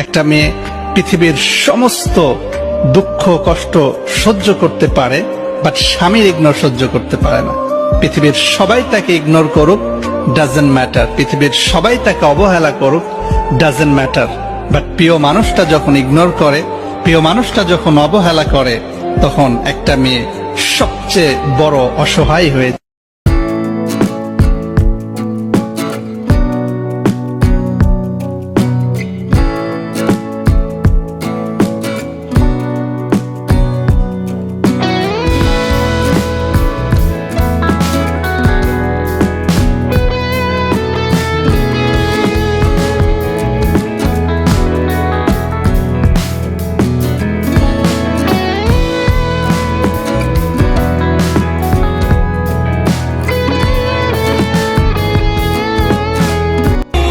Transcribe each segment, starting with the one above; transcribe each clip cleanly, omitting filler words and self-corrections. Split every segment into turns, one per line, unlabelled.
একটা মেয়ে পৃথিবীর সমস্ত দুঃখ কষ্ট সহ্য করতে পারে, বাট স্বামীর ইগনোর সহ্য করতে পারে না। পৃথিবীর সবাই তাকে ইগনোর করুক, ডাজেন্ট ম্যাটার। পৃথিবীর সবাই তাকে অবহেলা করুক, ডাজেন্ট ম্যাটার। বাট প্রিয় মানুষটা যখন ইগনোর করে, প্রিয় মানুষটা যখন অবহেলা করে, তখন একটা মেয়ে সবচেয়ে বড় অসহায় হয়ে।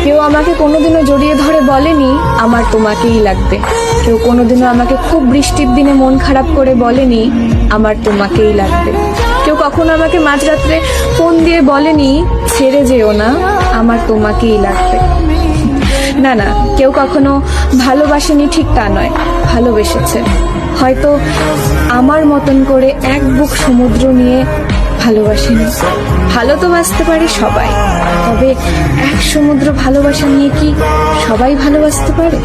কেউ আমাকে কোনোদিনও জড়িয়ে ধরে বলেনি আমার তোমাকেই লাগবে। কেউ কোনোদিনও আমাকে খুব বৃষ্টির দিনে মন খারাপ করে বলেনি আমার তোমাকেই লাগবে। কেউ কখনো আমাকে মাঝরাত্রে ফোন দিয়ে বলেনি ছেড়ে যেও না, আমার তোমাকেই লাগবে। না না, কেউ কখনো ভালোবাসেনি ঠিক তা নয়, ভালোবেসেছে। হয়তো আমার মতন করে এক বুক সমুদ্র নিয়ে ভালোবাসিনি। ভালো তো বাসতে পারি সবাই, তবে এক সমুদ্র ভালোবাসা নিয়ে কি সবাই ভালোবাসতে পারে?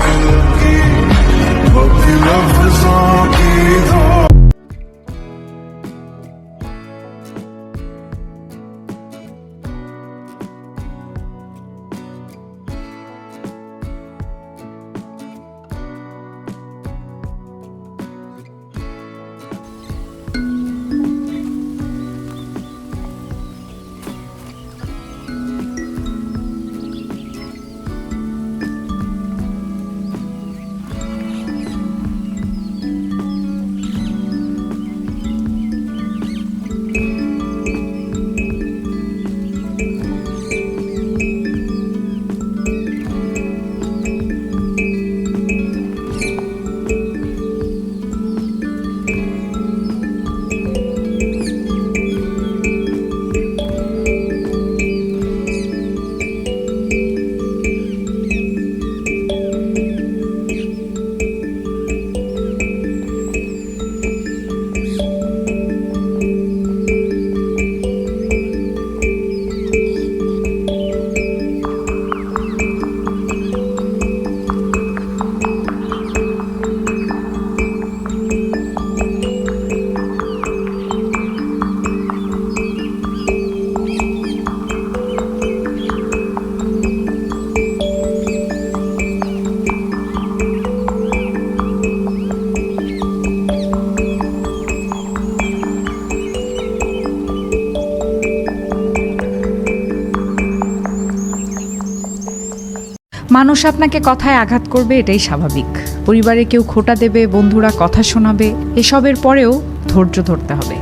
মানুষ আপনাকে কথায় আঘাত করবে, এটাই স্বাভাবিক। পরিবারে কেউ খোঁটা দেবে, বন্ধুরা কথা শোনাবে, এসবের পরেও ধৈর্য ধরতে হবে।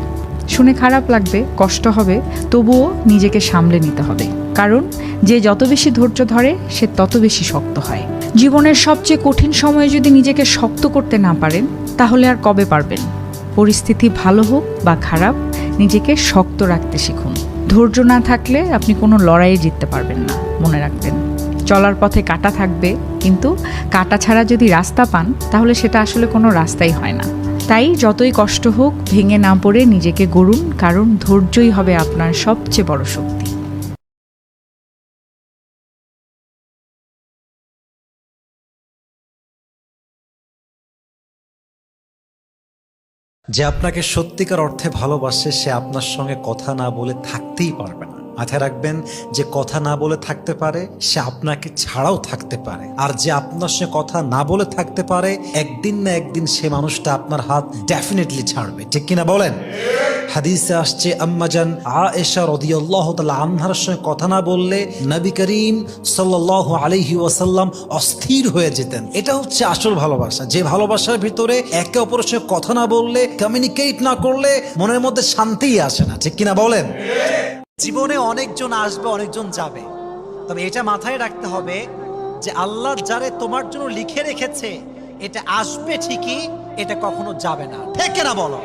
শুনে খারাপ লাগবে, কষ্ট হবে, তবুও নিজেকে সামলে নিতে হবে। কারণ যে যত বেশি ধৈর্য ধরে সে তত বেশি শক্ত হয়। জীবনের সবচেয়ে কঠিন সময়ে যদি নিজেকে শক্ত করতে না পারেন, তাহলে আর কবে পারবেন? পরিস্থিতি ভালো হোক বা খারাপ, নিজেকে শক্ত রাখতে শিখুন। ধৈর্য না থাকলে আপনি কোনো লড়াইয়ে জিততে পারবেন না, মনে রাখবেন। চলার পথে কাঁটা থাকবে, কিন্তু কাঁটা ছাড়া যদি রাস্তা পান, তাহলে সেটা আসলে কোনো রাস্তাই হয় না। তাই যতই কষ্ট হোক, ভেঙে না পড়ে নিজেকে গড়ুন, কারণ ধৈর্যই হবে আপনার সবচেয়ে বড় শক্তি।
যে আপনাকে সত্যিকার অর্থে ভালোবাসে, সে আপনার সঙ্গে কথা না বলে থাকতেই পারবে না। মাথায় রাখবেন, যে কথা না বলে থাকতে পারে সে আপনাকে ছাড়াও থাকতে পারে, আর যে আপনার সঙ্গে কথা না বলে থাকতে পারে, একদিন না একদিন সে মানুষটা আপনার হাত ডেফিনেটলি ছাড়বে। ঠিক কিনা বলেন? হাদিসে আসছে আম্মাজান আয়েশা রাদিয়াল্লাহু তাআলা আনহার সঙ্গে কথা না বললে নবী করিম সাল্লাল্লাহু আলাইহি ওয়াসাল্লাম অস্থির হয়ে যেতেন। এটা হচ্ছে আসল ভালোবাসা, যে ভালোবাসার ভিতরে একে অপরের সঙ্গে কথা না বললে, কমিউনিকেট না করলে মনের মধ্যে শান্তিই আসে না। ঠিক কিনা বলেন? জীবনে অনেকজন আসবে, অনেকজন যাবে, তবে এটা মাথায় রাখতে হবে যে আল্লাহ যারে তোমার জন্য লিখে রেখেছে, এটা আসবে ঠিকই, এটা কখনো যাবে না। ঠিক কিনা বলো?